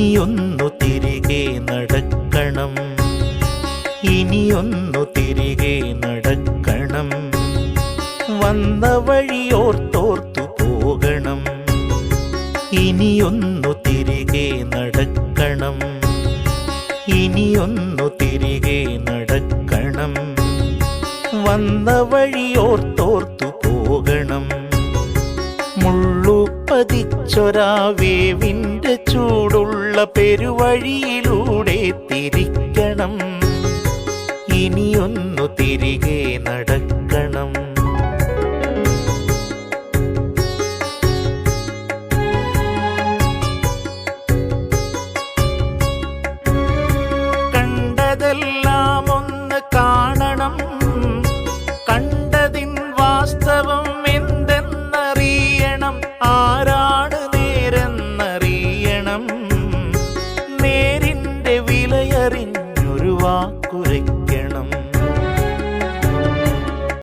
ഇനിയൊന്നു തിരികെ നടക്കണം, ഇനിയൊന്നു തിരികെ നടക്കണം. വന്ന വഴിയോർത്തോർത്തു പോകണം, ഇനിയൊന്നു തിരികെ നടക്കണം, ഇനിയൊന്നു തിരികെ നടക്കണം. വന്ന വഴിയോർത്തോർത്തു പോകണം. മുള്ളുപതിച്ചൊരാ വേവിൻ്റെ ചൂടുള്ള പെരുവഴിയിലൂടെ തിരിക്കണം, ഇനിയൊന്നു തിരികെ നടക്കണം. കണ്ടതെല്ലാം ഒന്ന് കാണണം, കണ്ടതിൻ വാസ്തവം എന്തെന്നറിയണം. ആരാണ് നേരെന്നറിയണം, നേരിൻ്റെ വിലയറിഞ്ഞൊരു വാക്കുരയ്ക്കണം.